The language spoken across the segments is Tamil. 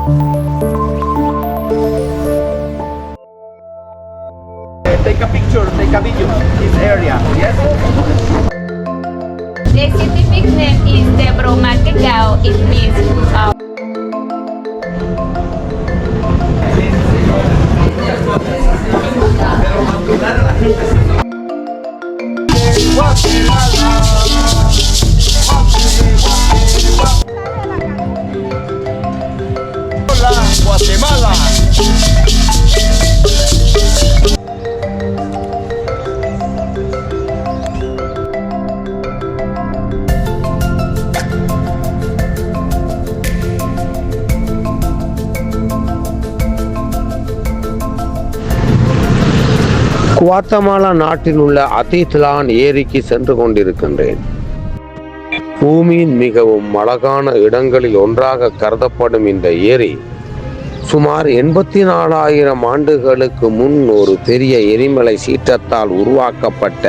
Take a picture, take a video. This area, yes. The scientific name is Debromacacao. It means Hola, Guatemala. Guatemala நாட்டில் உள்ள அதித்லான் ஏரிக்கு சென்று கொண்டிருக்கின்றேன். பூமியின் மிகவும் அழகான இடங்களில் ஒன்றாக கருதப்படும் இந்த ஏரி சுமார் 84,000 ஆண்டுகளுக்கு முன் ஒரு பெரிய எரிமலை சீற்றத்தால் உருவாக்கப்பட்ட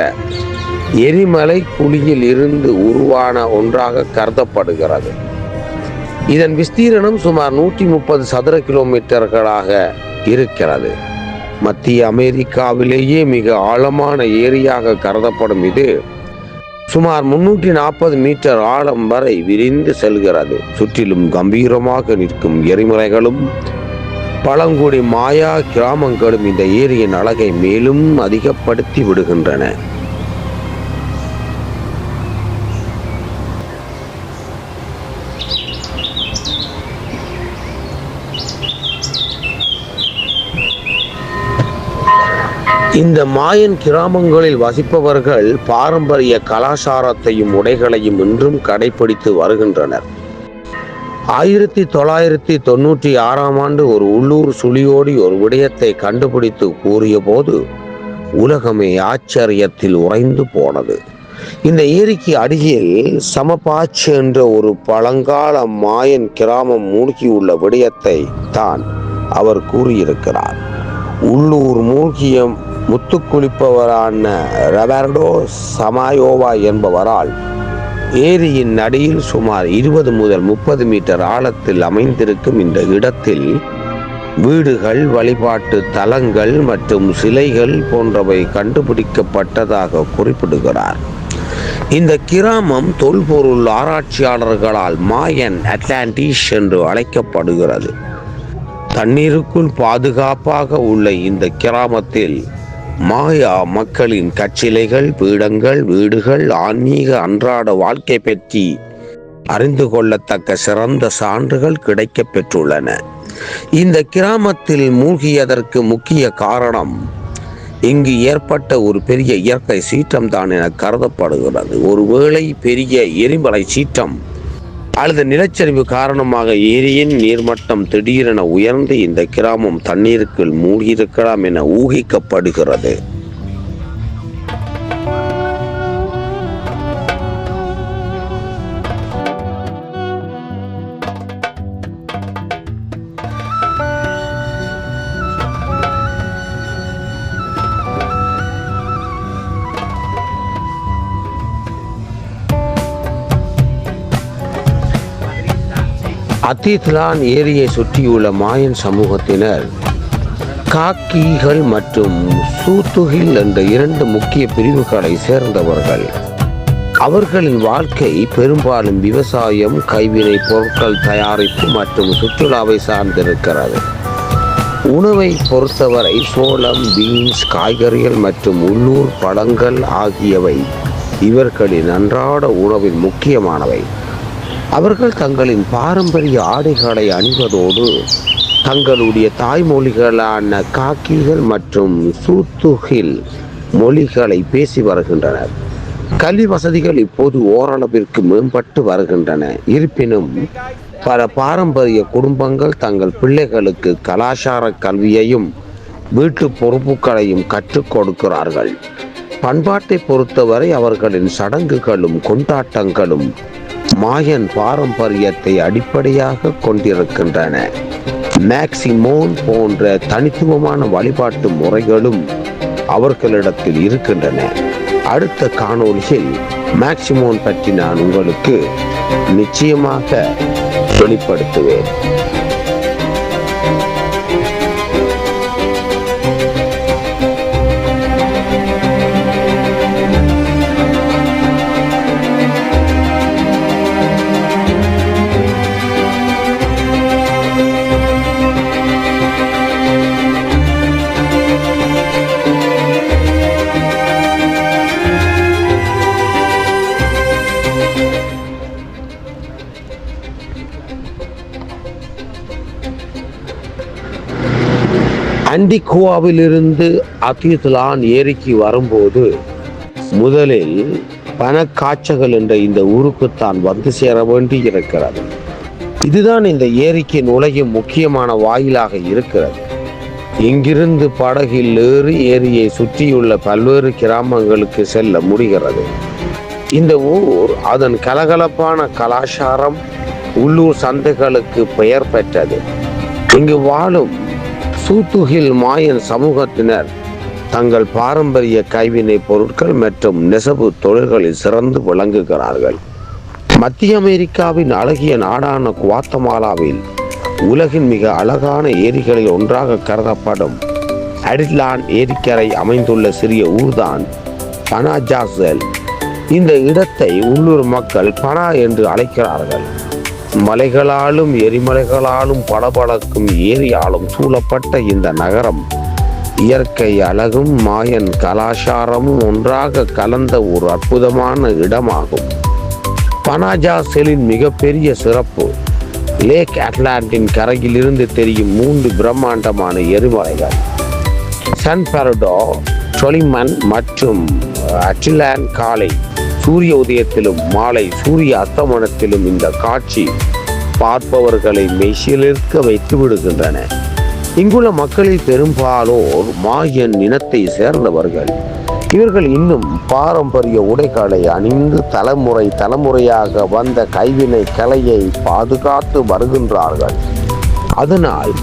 எரிமலை குழியில் இருந்து உருவான ஒன்றாக கருதப்படுகிறது. இதன் விஸ்தீரணம் சுமார் 130 சதுர கிலோமீட்டர்களாக இருக்கிறது. மத்திய அமெரிக்காவிலேயே மிக ஆழமான ஏரியாக கருதப்படும் இது சுமார் 340 மீட்டர் ஆழம் வரை விரிந்து செல்கிறது. சுற்றிலும் கம்பீரமாக நிற்கும் எரிமலைகளும் பழங்குடி மாயா கிராமங்களும் இந்த ஏரியின் அழகை மேலும் அதிகப்படுத்தி விடுகின்றன. இந்த மாயன் கிராமங்களில் வசிப்பவர்கள் பாரம்பரிய கலாச்சாரத்தையும் உடைகளையும் இன்றும் கடைபிடித்து வருகின்றனர். 1996ஆம் ஆண்டு ஒரு உள்ளூர் சுழியோடி ஒரு விடயத்தை கண்டுபிடித்து கூறிய போது உலகமே ஆச்சரியத்தில் உறைந்து போனது. இந்த ஏரிக்கு அருகில் சமபாச் என்ற ஒரு பழங்கால மாயன் கிராமம் மூழ்கியுள்ள விடயத்தை தான் அவர் கூறியிருக்கிறார். உள்ளூர் மூழ்கிய முத்துக்குளிப்பவரான ரபர்டோ சமாயோவா என்பவரால் ஏரியின் நடியில் சுமார் 20 முதல் 30 மீட்டர் ஆழத்தில் அமைந்திருக்கும் இந்த இடத்தில் வீடுகள், வழிபாட்டு தலங்கள் மற்றும் சிலைகள் போன்றவை கண்டுபிடிக்கப்பட்டதாக குறிப்பிடுகிறார். இந்த கிராமம் தொல்பொருள் ஆராய்ச்சியாளர்களால் மாயன் அட்லாண்டிஸ் என்று அழைக்கப்படுகிறது. தண்ணீருக்குள் பாதுகாப்பாக உள்ள இந்த கிராமத்தில் மாயா மக்களின் கச்சிலைகள், பீடங்கள், வீடுகள், ஆன்மீக அன்றாட வாழ்க்கை பற்றி அறிந்து கொள்ளத்தக்க சிறந்த சான்றுகள் கிடைக்க பெற்றுள்ளன. இந்த கிராமத்தில் மூழ்கியதற்கு முக்கிய காரணம் இங்கு ஏற்பட்ட ஒரு பெரிய இயற்கை சீற்றம் தான் என கருதப்படுகிறது. ஒருவேளை பெரிய எரிமலை சீற்றம் அல்லது நிலச்சரிவு காரணமாக ஏரியின் நீர்மட்டம் திடீரென உயர்ந்து இந்த கிராமம் தண்ணீருக்குள் மூழ்கியிருக்கலாம் என ஊகிக்கப்படுகிறது. அதித்லான் ஏரியை சுற்றியுள்ள மாயன் சமூகத்தினர் காக்கீகள் மற்றும் சூத்துகில் என்ற 2 முக்கிய பிரிவுகளை சேர்ந்தவர்கள். அவர்களின் வாழ்க்கை பெரும்பாலும் விவசாயம், கைவினை பொருட்கள் தயாரிப்பு மற்றும் சுற்றுலாவை சார்ந்திருக்கிறது. உணவை பொறுத்தவரை சோளம், பீன்ஸ், காய்கறிகள் மற்றும் உள்ளூர் பழங்கள் ஆகியவை இவர்களின் அன்றாட உணவின் முக்கியமானவை. அவர்கள் தங்களின் பாரம்பரிய ஆடைகளை அணிவதோடு தங்களுடைய தாய்மொழிகளான காக்கிகள் மற்றும் சூத்துகில் மொழிகளை பேசி வருகின்றனர். கல்வி வசதிகள் இப்போது ஓரளவிற்கு மேம்பட்டு வருகின்றன. இருப்பினும் பல பாரம்பரிய குடும்பங்கள் தங்கள் பிள்ளைகளுக்கு கலாச்சார கல்வியையும் வீட்டு பொறுப்புகளையும் கற்றுக் கொடுக்கிறார்கள். பண்பாட்டை பொறுத்தவரை அவர்களின் சடங்குகளும் கொண்டாட்டங்களும் மாயன் பாரம்பரியத்தை அடிப்படையாக கொண்டிருக்கின்றன. மேக்சிமோன் போன்ற தனித்துவமான வழிபாட்டு முறைகளும் அவர்களிடத்தில் இருக்கின்றன. அடுத்த காணொளியில் மேக்சிமோன் பற்றி நான் உங்களுக்கு நிச்சயமாக வெளிப்படுத்துவேன். அண்டிகுவாவிலிருந்து அதித்லான் ஏரிக்கு வரும்போது முதலில் பனக்காய்ச்சகள் என்ற இந்த ஊருக்குத்தான் வந்து சேர வேண்டி இருக்கிறது. இதுதான் இந்த ஏரிக்கு நுழையும் முக்கியமான வாயிலாக இருக்கிறது. இங்கிருந்து படகில் ஏறி ஏரியை சுற்றியுள்ள பல்வேறு கிராமங்களுக்கு செல்ல முடிகிறது. இந்த ஊர் அதன் கலகலப்பான கலாச்சாரம், உள்ளூர் சந்தைகளுக்கு பெயர் பெற்றது. இங்கு வாழும் சூத்துகில் மாயன் சமூகத்தினர் தங்கள் பாரம்பரிய கைவினை பொருட்கள் மற்றும் நெசவு தொழில்களில் சிறந்து விளங்குகிறார்கள். மத்திய அமெரிக்காவின் அழகிய நாடான குவாத்தமாலாவில் உலகின் மிக அழகான ஏரிகளில் ஒன்றாக கருதப்படும் அடிலான் ஏரிக்கரை அமைந்துள்ள சிறிய ஊர்தான் பனாஜாசல். இந்த இடத்தை உள்ளூர் மக்கள் பனா என்று அழைக்கிறார்கள். மலைகளாலும் எரிமலைகளாலும் பளபளக்கும் ஏரியாலும் சூழப்பட்ட இந்த நகரம் இயற்கை அழகும் மாயன் கலாச்சாரமும் ஒன்றாக கலந்த ஒரு அற்புதமான இடமாகும். பனாஜாசலின் மிகப்பெரிய சிறப்பு லேக் அட்லாண்டின் கரையில் இருந்து தெரியும் 3 பிரம்மாண்டமான எரிமலைகள். சன் பெர்னார்டோ, சொலிமன் மற்றும் அட்லான் காலை சூரிய உதயத்திலும் மாலை சூரிய அஸ்தமனத்திலும் இந்த காட்சி பார்ப்பவர்களை மெய்சிலிருக்க வைத்து விடுகின்றன. இங்குள்ள மக்களில் பெரும்பாலோர் மாயன் இனத்தை சேர்ந்தவர்கள். இவர்கள் இன்னும் பாரம்பரிய உடைகளை அணிந்து தலைமுறையாக வந்த கைவினை கலையை பாதுகாத்து வருகின்றார்கள். அதனால்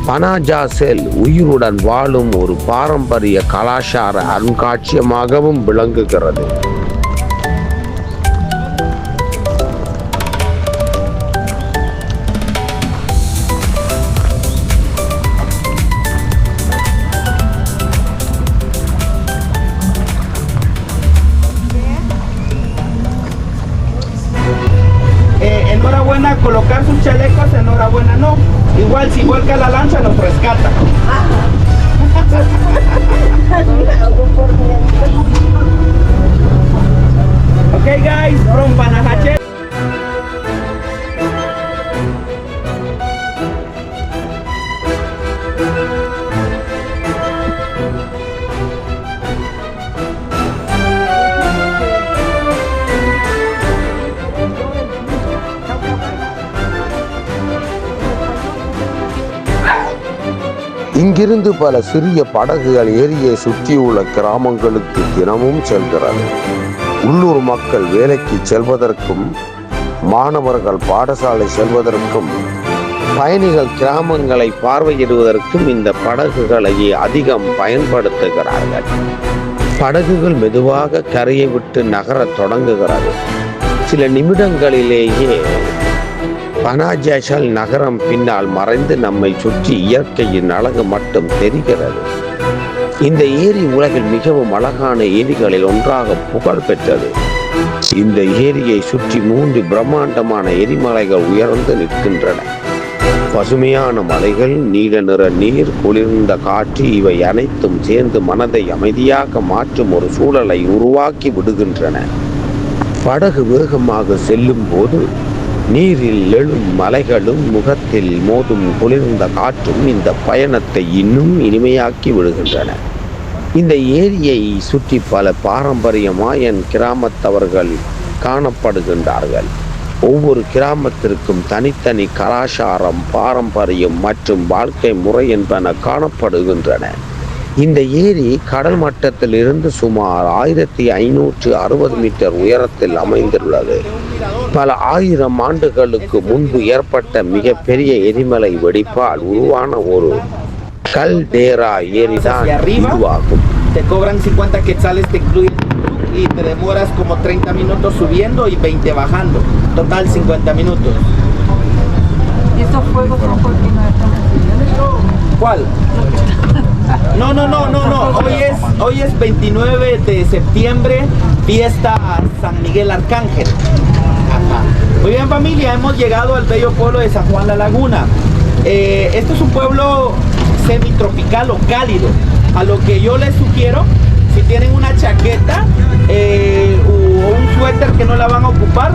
பனாஜாசல் உயிருடன் வாழும் ஒரு பாரம்பரிய கலாச்சார அருங்காட்சியகமாகவும் விளங்குகிறது. Enhorabuena colocar sus chalecos, enhorabuena no. Igual si vuelca la lancha nos rescata. Okay guys, from Panajachel. இங்கிருந்து பல சிறிய படகுகள் ஏரியை சுற்றியுள்ள கிராமங்களுக்கு தினமும் செல்கிறது. உள்ளூர் மக்கள் வேலைக்கு செல்வதற்கும், மாணவர்கள் பாடசாலை செல்வதற்கும், பயணிகள் கிராமங்களை பார்வையிடுவதற்கும் இந்த படகுகளையே அதிகம் பயன்படுத்துகிறார்கள். படகுகள் மெதுவாக கரையை விட்டு நகரத் தொடங்குகிறது. சில நிமிடங்களிலேயே பனாஜாசல் நகரம் பின்னால் மறைந்து நம்மை சுற்றி இயற்கையின் அழகு மட்டும் தெரிகிறது. இந்த ஏரி உலகில் மிகவும் அழகான ஏரிகளில் ஒன்றாக புகழ் பெற்றது. இந்த ஏரியை சுற்றி 3 பிரம்மாண்டமான எரிமலைகள் உயர்ந்து நிற்கின்றன. பசுமையான மலைகள், நீல நிற நீர், குளிர்ந்த காற்று இவை அனைத்தும் சேர்ந்து மனதை அமைதியாக மாற்றும் ஒரு சூழலை உருவாக்கி விடுகின்றன. படகு வேகமாக செல்லும் போது நீரில் எழும் மலைகளும் முகத்தில் மோதும் குளிர்ந்த காற்றும் இந்த பயணத்தை இன்னும் இனிமையாக்கி விடுகின்றன. இந்த ஏரியை சுற்றி பல பாரம்பரிய மாயன் கிராமத்தவர்கள் காணப்படுகின்றார்கள். ஒவ்வொரு கிராமத்திற்கும் தனித்தனி கலாச்சாரம், பாரம்பரியம் மற்றும் வாழ்க்கை முறை என்பன காணப்படுகின்றன. இந்த ஏரி கடல் மட்டத்தில் இருந்து சுமார் 1560 மீட்டர் உயரத்தில் அமைந்துள்ளது. பல 1000 ஆண்டுகளுக்கு முன்பு ஏற்பட்ட மிகப்பெரிய எரிமலை வெடிப்பால் உருவான ஒரு கல்டேரா ஏரிதான் இதுவாகும். Te cobran 50 quetzales, te incluye y te demoras como 30 minutos subiendo y 20 bajando. Total 50 minutos. ¿Y estos fuegos son por primera vez? ¿Cuál? No. Hoy es 29 de septiembre, fiesta San Miguel Arcángel. Ajá. Muy bien familia, hemos llegado al bello pueblo de San Juan La Laguna. Este es un pueblo semitropical o cálido. A lo que yo les sugiero, si tienen una chaqueta o un suéter que no la van a ocupar,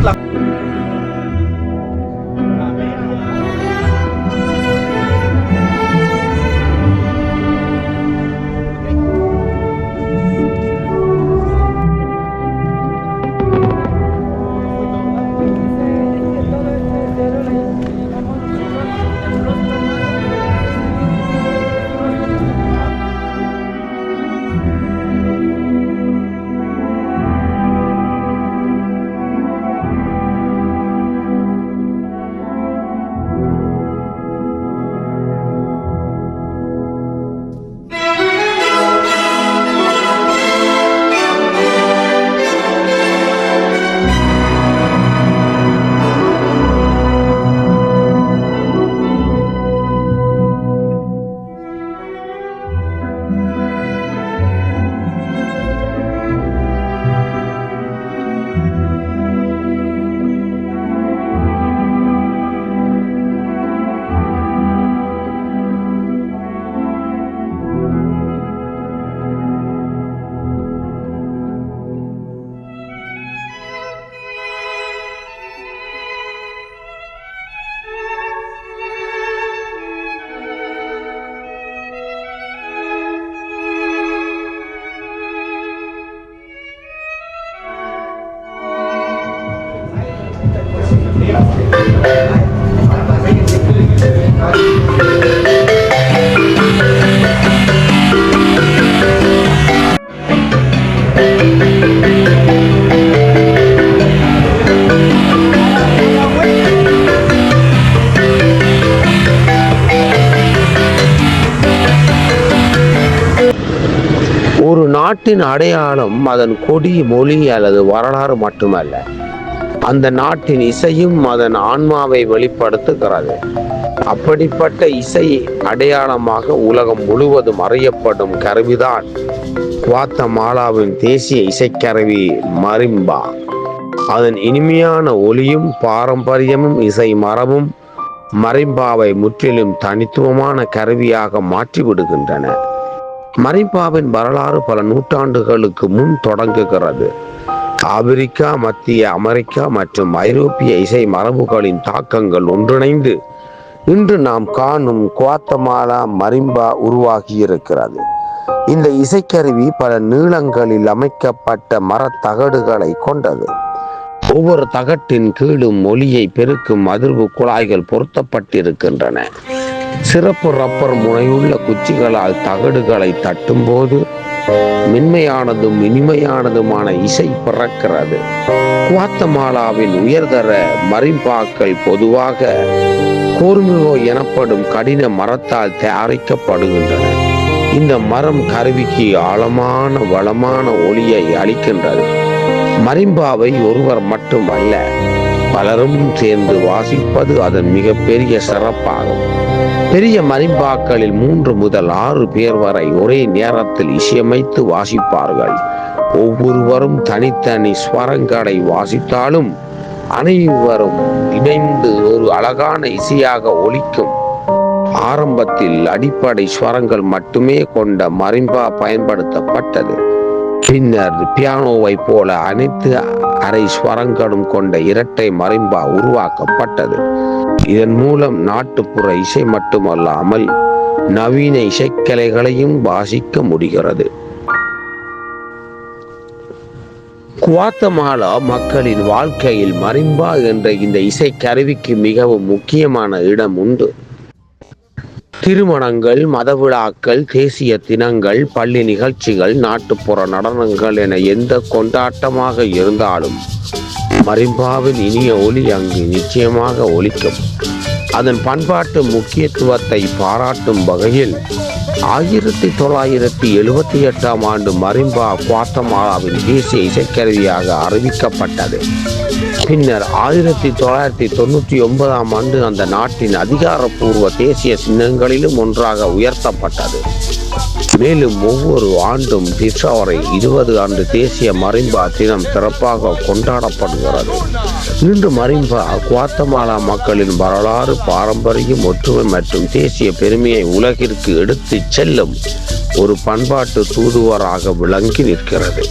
நாட்டின் அடையாளம் அதன் கொடி, மொழி அல்லது வரலாறு மட்டுமல்ல, அந்த நாட்டின் இசையும் அதன் ஆன்மாவை வெளிப்படுத்துகிறது. அப்படிப்பட்ட இசை அடையாளமாக உலகம் முழுவதும் அறியப்படும் கருவிதான் குவாத்தமாலாவின் தேசிய இசைக்கருவி மரிம்பா. அதன் இனிமையான ஒலியும் பாரம்பரியமும் இசை மரபும் மரிம்பாவை முற்றிலும் தனித்துவமான கருவியாக மாற்றிவிடுகின்றன. மரிம்பாவின் வரலாறு பல நூற்றாண்டுகளுக்கு முன் தொடங்குகிறது. ஆப்பிரிக்கா, மத்திய அமெரிக்கா மற்றும் ஐரோப்பிய இசை மரபுகளின் தாக்கங்கள் ஒன்றிணைந்து இன்று நாம் காணும் குவாத்தமாலா மரிம்பா உருவாகியிருக்கிறது. இந்த இசைக்கருவி பல நீளங்களில் அமைக்கப்பட்ட மரத்தகடுகளை கொண்டது. ஒவ்வொரு தகட்டின் கீழும் ஒலியை பெருக்கும் அதிர்வு குழாய்கள் பொருத்தப்பட்டிருக்கின்றன. சிறப்பு ரப்பர் முனையுள்ள குச்சிகளால் தகடுகளை தட்டும்போது மென்மையானதும் இனிமையானதுமான இசை பிறக்கிறது. குவாத்தமாலாவின் உயர்தர மரிம்பாக்கள் பொதுவாக கோர்மிகோ எனப்படும் கடின மரத்தால் தயாரிக்கப்படுகின்றன. இந்த மரம் கருவிக்கு ஆழமான வளமான ஒலியை அளிக்கின்றது. மரிம்பாவை ஒருவர் மட்டுமல்ல, பலரும் சேர்ந்து வாசிப்பது அதன் மிகப்பெரிய சிறப்பாகும். பெரிய மரிம்பாக்களில் 3 முதல் 6 பேர் வரை ஒரே நேரத்தில் இசையமைத்து வாசிப்பார்கள். ஒவ்வொருவரும் தனித்தனி ஸ்வரங்களை வாசித்தாலும் அனைவரும் இணைந்து ஒரு அழகான இசையாக ஒலிக்கும். ஆரம்பத்தில் அடிப்படை ஸ்வரங்கள் மட்டுமே கொண்ட மரிம்பா பயன்படுத்தப்பட்டது. பின்னர் பியானோவை போல அனைத்து அரை ஸ்வரங்களும் கொண்ட இரட்டை மரிம்பா உருவாக்கப்பட்டது. இதன் மூலம் நாட்டுப்புற இசை மட்டுமல்லாமல் நவீன இசைக்கலைகளையும் வாசிக்க முடிகிறது. குவாத்தமாலா மக்களின் வாழ்க்கையில் மரிம்பா என்ற இந்த இசை கருவிக்கு மிகவும் முக்கியமான இடம் உண்டு. திருமணங்கள், மதவிழாக்கள், தேசிய தினங்கள், பள்ளி நிகழ்ச்சிகள், நாட்டுப்புற நடனங்கள் என எந்த கொண்டாட்டமாக இருந்தாலும் மரிம்பாவின் இனிய ஒலி அங்கு நிச்சயமாக ஒலிக்கும். அதன் பண்பாட்டு முக்கியத்துவத்தை பாராட்டும் வகையில் 1978ஆம் ஆண்டு மரிம்பா குவாத்தமாலாவின் தேசிய இசைக்கருவியாக அறிவிக்கப்பட்டது. பின்னர் 1999ஆம் ஆண்டு அந்த நாட்டின் அதிகாரப்பூர்வ தேசிய சின்னங்களிலும் ஒன்றாக உயர்த்தப்பட்டது. மேலும் ஒவ்வொரு ஆண்டும் பிப்ரவரி 20 அன்று தேசிய மரிம்பா தினம் சிறப்பாக கொண்டாடப்படுகிறது. இன்று மரிம்பா குவாத்தமாலா மக்களின் வரலாறு, பாரம்பரியம், ஒற்றுமை மற்றும் தேசிய பெருமையை உலகிற்கு எடுத்துச் செல்லும் ஒரு பண்பாட்டு தூதுவராக விளங்கி நிற்கிறது.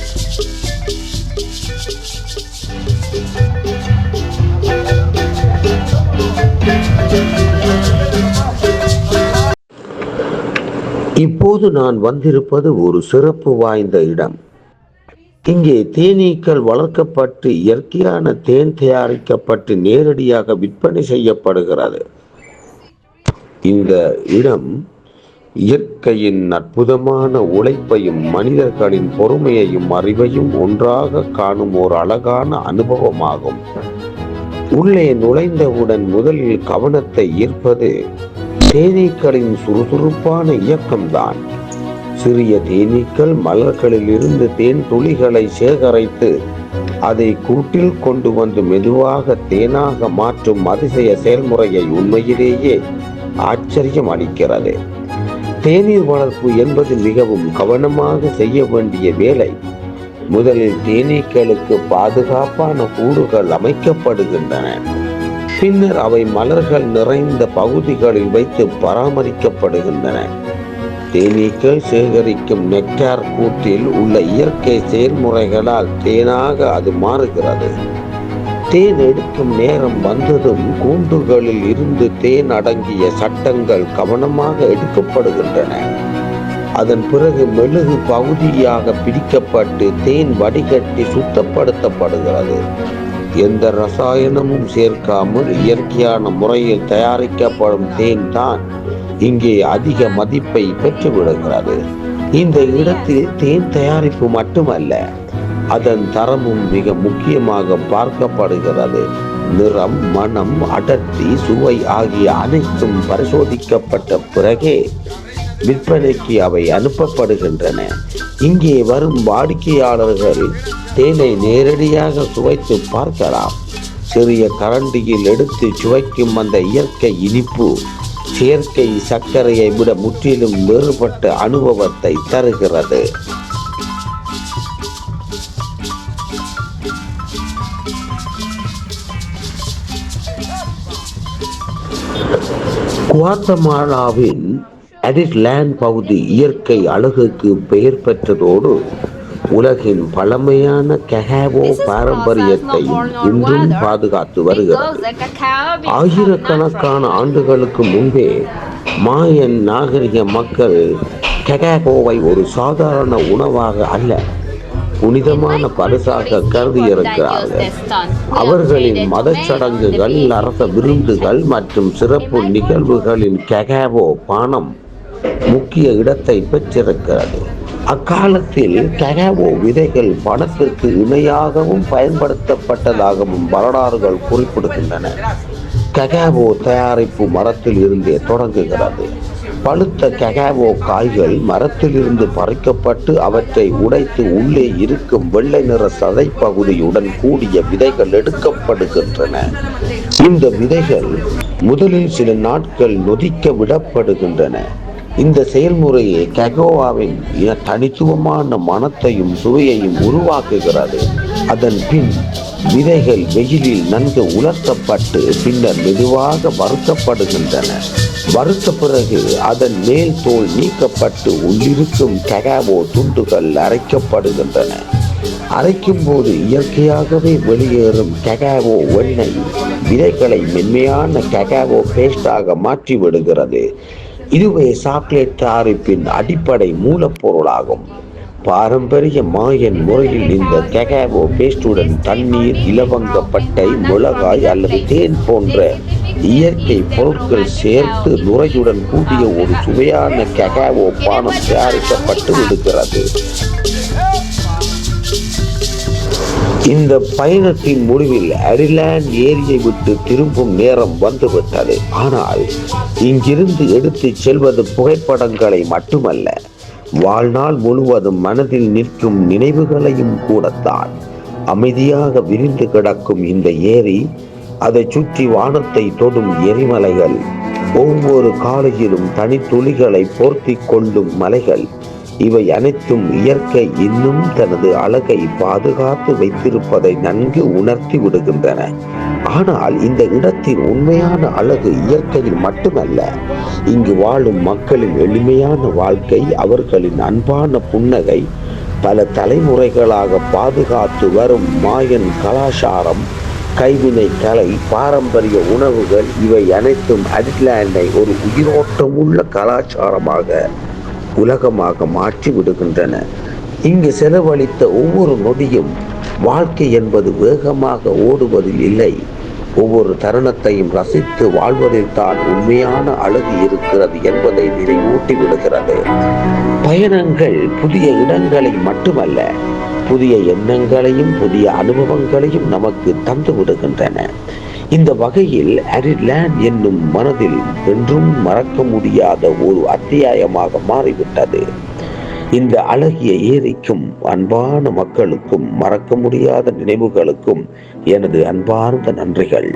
இப்போது நான் வந்திருப்பது ஒரு சிறப்பு வாய்ந்த இடம். இங்கே தேனீக்கள் வளர்க்கப்பட்டு இயற்கையான தேன் தயாரிக்கப்பட்டு நேரடியாக விற்பனை செய்யப்படுகிறது. இந்த இடம் இயற்கையின் அற்புதமான உழைப்பையும் மனிதர்களின் பொறுமையையும் அறிவையும் ஒன்றாக காணும் ஒரு அழகான அனுபவமாகும். உள்ளே நுழைந்தவுடன் முதலில் கவனத்தை ஈர்ப்பது தேனீக்களின் சுறுசுறுப்பான இயக்கம்தான். சிறிய தேனீக்கள் மலர்களில் இருந்து தேன் துளிகளை சேகரித்து அதை கூட்டில் கொண்டு வந்து மெதுவாக தேனாக மாற்றும் அதிசய செயல்முறையை உண்மையிலேயே ஆச்சரியம் அளிக்கிறது. தேநீர் வளர்ப்பு என்பது மிகவும் கவனமாக செய்ய வேண்டிய வேலை. முதலில் தேனீக்களுக்கு பாதுகாப்பான கூடுகள் அமைக்கப்படுகின்றன. பின்னர் அவை மலர்கள் நிறைந்த பகுதிகளில் வைத்து பராமரிக்கப்படுகின்றன. தேனீக்கள் சேகரிக்கும் நெக்டார் கூட்டில் உள்ள இயற்கை செயல்முறைகளால் தேனாக அது மாறுகிறது. தேன் எடுக்கும் நேரம் வந்ததும் கூண்டுகளில் இருந்து தேன் அடங்கிய சட்டங்கள் கவனமாக எடுக்கப்படுகின்றன. அதன் பிறகு மெழுகு பகுதியாக பிடிக்கப்பட்டு தேன் வடிகட்டி சுத்தப்படுத்தப்படுகிறது. எந்த ரசாயனமும் சேர்க்காமல் இயற்கையான முறையில் தயாரிக்கப்படும் தேன் தான் இங்கே அதிக மதிப்பை பெற்றுவிடுகிறது. இந்த இடத்தில் தேன் தயாரிப்பு மட்டுமல்ல, அதன் தரமும் மிக முக்கியமாக பார்க்கப்படுகிறது. நிறம், மனம், அடர்த்தி, சுவை ஆகிய அனைத்தும் பரிசோதிக்கப்பட்ட பிறகே விற்பனைக்கு அவை அனுப்பப்படுகின்றன. இங்கே வரும் வாடிக்கையாளர்கள் தேனை நேரடியாக சுவைத்து பார்க்கலாம். சிறிய கரண்டியில் எடுத்து சுவைக்கும் அந்த இயற்கை இனிப்பு செயற்கை சர்க்கரையை விட முற்றிலும் வேறுபட்ட அனுபவத்தை தருகிறது. குவாத்தமாலாவின் அடிஸ்லேண்ட் பகுதி இயற்கை அழகுக்கு பெயர் பெற்றதோடு உலகின் பழமையான ககாவோ பாரம்பரியத்தையும் இன்றும் பாதுகாத்து வருகிறது. ஆயிரக்கணக்கான ஆண்டுகளுக்கு முன்பே மாயன் நாகரிக மக்கள் ககாவோவை ஒரு சாதாரண உணவாக அல்ல, புனிதமான பரிசாக கருதியிருக்கிறார்கள். அவர்களின் மத சடங்குகள், அரச விருந்துகள் மற்றும் சிறப்பு நிகழ்வுகளின் ககாவோ பானம் முக்கிய இடத்தை பெற்றிருக்கிறது. அக்காலத்தில் ககாவோ விதைகள் பணத்திற்கு இணையாகவும் பயன்படுத்தப்பட்டதாகவும் வரலாறுகள் குறிப்பிடுகின்றன. ககாவோ தயாரிப்பு மரத்தில் இருந்தே தொடங்குகிறது. பழுத்த ககாவோ காய்கள் மரத்தில் இருந்து பறிக்கப்பட்டு அவற்றை உடைத்து உள்ளே இருக்கும் வெள்ளை நிற சதை பகுதியுடன் கூடிய விதைகள் எடுக்கப்படுகின்றன. இந்த விதைகள் முதலில் சில நாட்கள் நொதிக்க விடப்படுகின்றன. இந்த செயல்முறையே ககாவோவின் தனித்துவமான மணத்தையும் சுவையையும் உருவாக்குகிறது. அதன் பின் விதைகள் வெயிலில் நன்கு உலர்த்தப்பட்டு பின்னர் மெதுவாக வறுக்கப்படுகின்றன. வறுத்த பிறகு அதன் மேல் தோல் நீக்கப்பட்டு உள்ளிருக்கும் ககாவோ துண்டுகள் அரைக்கப்படுகின்றன. அரைக்கும் போது இயற்கையாகவே வெளியேறும் ககாவோ வெண்ணெய் விதைகளை மென்மையான ககாவோ பேஸ்டாக மாற்றிவிடுகிறது. இதுவே சாக்லேட் தயாரிப்பின் அடிப்படை மூலப்பொருளாகும். பாரம்பரிய மாயன் முறையில் இந்த ககாவோ பேஸ்டுடன் தண்ணீர், இலவங்கப்பட்டை, மிளகாய் அல்லது தேன் போன்ற இயற்கை பொருட்கள் சேர்த்து நுரையுடன் கூடிய ஒரு சுவையான ககாவோ பானம் தயாரிக்கப்பட்டு விடுகிறது. இந்த பயணத்தின் முடிவில் அடிஸ்லேண்ட் ஏரியை விட்டு திரும்பும் நேரம் வந்துவிட்டது. ஆனால் இங்கிருந்து எடுத்து செல்வது புகைப்படங்களை மட்டுமல்ல, வாழ்நாள் முழுவதும் மனதில் நிற்கும் நினைவுகளையும் கூடத்தான். அமைதியாக விரிந்து கிடக்கும் இந்த ஏரி, அதை சுற்றி வானத்தை தொடும் எரிமலைகள், ஒவ்வொரு காலையிலும் தனித்துளிகளை போர்த்தி கொள்ளும் மலைகள், இவை அனைத்தும் இயற்கை இன்னும் தனது அழகை பாதுகாத்து வைத்திருப்பதை நன்கு உணர்த்தி விடுகின்றன. ஆனால் இந்த இடத்தின் உண்மையான அழகு இயற்கையில் மட்டுமல்ல, இங்கு வாழும் மக்களின் எளிமையான வாழ்க்கை, அவர்களின் அன்பான புன்னகை, பல தலைமுறைகளாக பாதுகாத்து வரும் மாயன் கலாச்சாரம், கைவினை கலை, பாரம்பரிய உணவுகள், இவை அனைத்தும் அடிஸ்லேண்டை ஒரு உயிரோட்டமுள்ள கலாச்சாரமாக, உலகமாக மாற்றி விடுகின்றன. இங்கு செலவழித்த ஒவ்வொரு நொடியும் வாழ்க்கை என்பது வேகமாக ஓடுவதில் இல்லை, ஒவ்வொரு தருணத்தையும் ரசித்து வாழ்வதில் தான் உண்மையான அழகு இருக்கிறது என்பதை நினைவூட்டி விடுகிறது. பயணங்கள் புதிய இடங்களை மட்டுமல்ல, புதிய எண்ணங்களையும் புதிய அனுபவங்களையும் நமக்கு தந்து விடுகின்றன. இந்த வகையில் அடிஸ்லேண்ட் என்னும் மனதில் என்றும் மறக்க முடியாத ஒரு அத்தியாயமாக மாறிவிட்டது. இந்த அழகிய ஏரிக்கும் அன்பான மக்களுக்கும் மறக்க முடியாத நினைவுகளுக்கும் எனது அன்பார்ந்த நன்றிகள்.